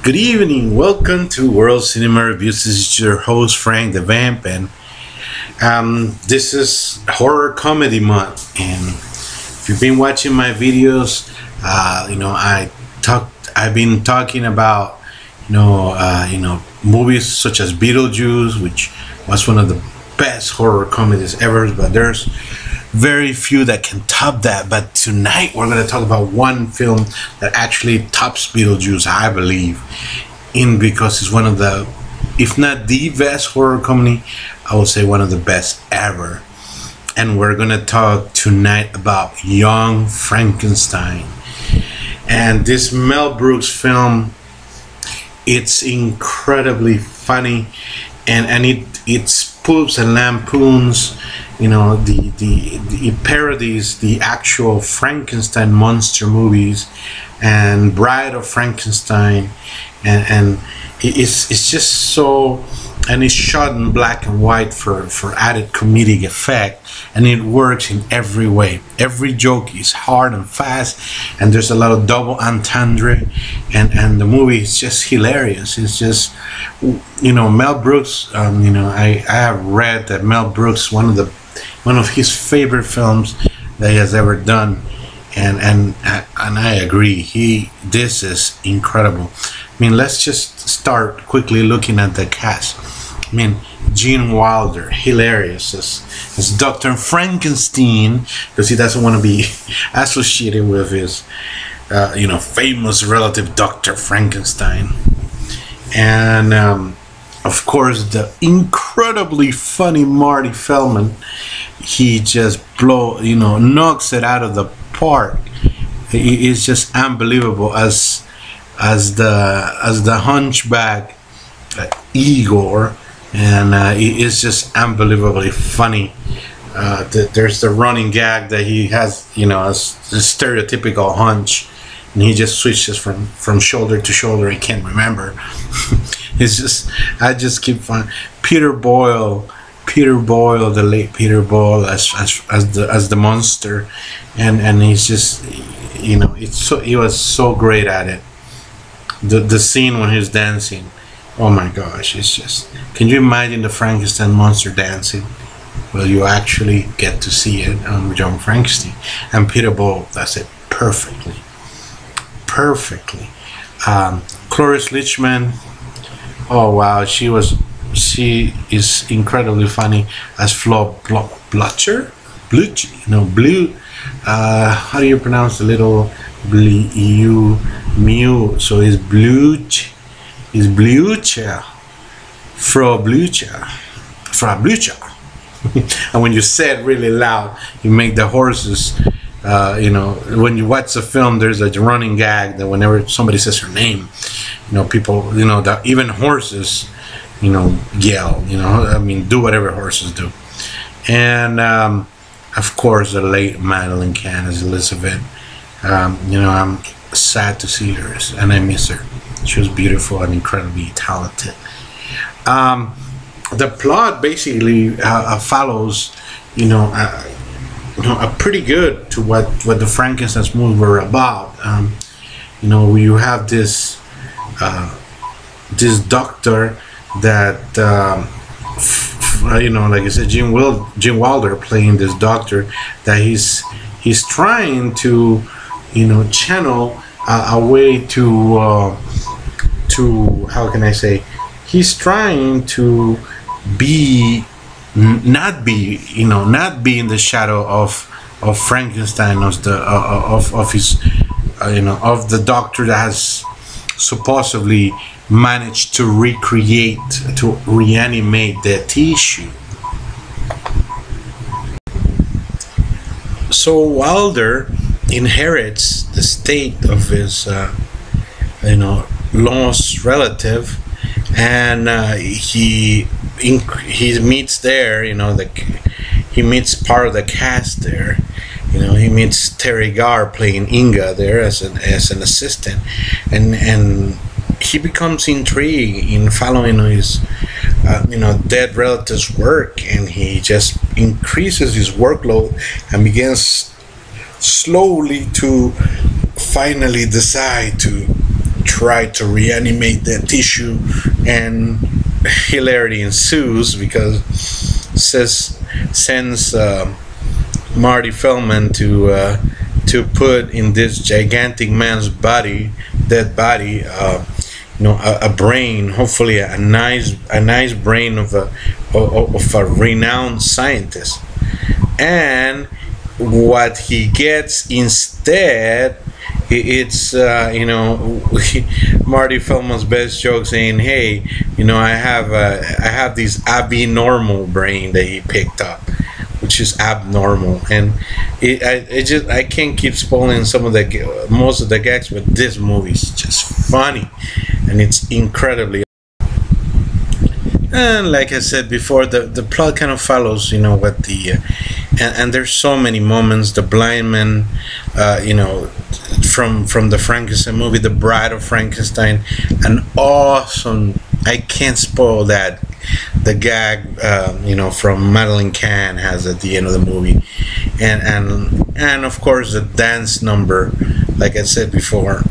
Good evening. Welcome to World Cinema Reviews. This is your host Frank the Vamp, and this is horror comedy month. And if you've been watching my videos, I've been talking about movies such as Beetlejuice, which was one of the best horror comedies ever. But there's very few that can top that. But tonight we're going to talk about one film that actually tops Beetlejuice, I believe, because it's one of the, if not the best horror comedy, I would say one of the best ever. And we're going to talk tonight about Young Frankenstein. And this Mel Brooks film, it's incredibly funny, and it spoofs and lampoons, it parodies the actual Frankenstein monster movies and Bride of Frankenstein, and it's just so, and it's shot in black and white for added comedic effect, and it works in every way. Every joke is hard and fast, and there's a lot of double entendre, and the movie is just hilarious. It's just, Mel Brooks, I have read that Mel Brooks, one of his favorite films that he has ever done, and I agree. This is incredible. I mean, let's just start quickly looking at the cast. I mean, Gene Wilder, hilarious as Dr. Frankenstein, because he doesn't want to be associated with his famous relative Dr. Frankenstein. And of course, the incredibly funny Marty Feldman. He just knocks it out of the park. He is just unbelievable as the hunchback Igor, and it is just unbelievably funny. There's the running gag that he has, as the stereotypical hunch, and he just switches from shoulder to shoulder. I can't remember. I just keep finding Peter Boyle, the late Peter Boyle as the monster, and he's just, he was so great at it. The scene when he's dancing, oh my gosh, it's just, can you imagine the Frankenstein monster dancing? Well, you actually get to see it on Young Frankenstein, and Peter Boyle does it perfectly. Cloris Leachman, oh wow, she is incredibly funny as Flo Blücher. How do you pronounce the little Blue Mew? So it's Blücher, Frau Blücher. And when you say it really loud, you make the horses. When you watch the film, there's a running gag that whenever somebody says her name, people, that even horses, yell. Do whatever horses do. And of course, the late Madeline Kahn as Elizabeth. I'm sad to see her, and I miss her. She was beautiful and incredibly talented. The plot basically follows, a pretty good to what the Frankenstein movies were about. You have this doctor that like I said, Gene Wilder playing this doctor, that he's trying to channel a way to how can I say, he's trying to not be in the shadow of Frankenstein, of the doctor that has supposedly managed to reanimate the tissue. So Wilder inherits the state of his lost relative, and he meets there, he meets part of the cast there. He meets Terry Garr playing Inga there as an assistant, and he becomes intrigued in following his dead relative's work, and he just increases his workload and begins slowly to finally decide to try to reanimate the tissue, and hilarity ensues because sends Marty Feldman to put in this gigantic man's dead body, a brain, hopefully a nice brain of a renowned scientist. And what he gets instead, it's Marty Feldman's best joke saying, "Hey, I have this abnormal brain that he picked up," which is abnormal. And I can't keep spoiling most of the gags, but this movie is just funny, and it's incredibly. And like I said before, the plot kind of follows, what the and there's so many moments. The blind man, from the Frankenstein movie, The Bride of Frankenstein, an awesome. I can't spoil that. The gag, from Madeline Kahn has at the end of the movie, and of course the dance number, like I said before,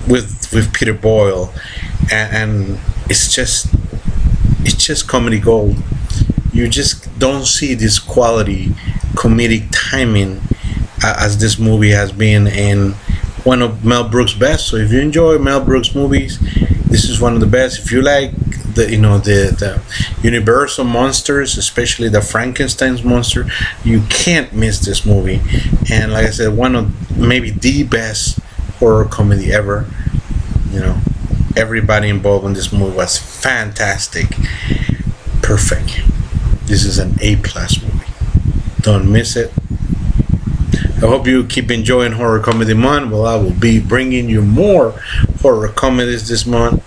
with Peter Boyle, and it's just comedy gold. You just don't see this quality comedic timing as this movie has been in one of Mel Brooks' best. So if you enjoy Mel Brooks movies, this is one of the best. If you like the Universal monsters, especially the Frankenstein's monster, you can't miss this movie. And like I said, one of maybe the best horror comedy ever. Everybody involved in this movie was fantastic. Perfect. This is an A+ movie. Don't miss it. I hope you keep enjoying Horror Comedy Month. Well, I will be bringing you more horror comedies this month.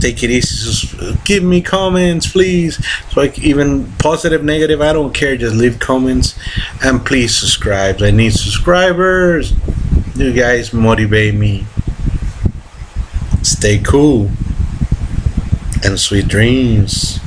Take it easy. Just give me comments, please. So even positive, negative, I don't care. Just leave comments, and please subscribe. I need subscribers. You guys motivate me. Stay cool and sweet dreams.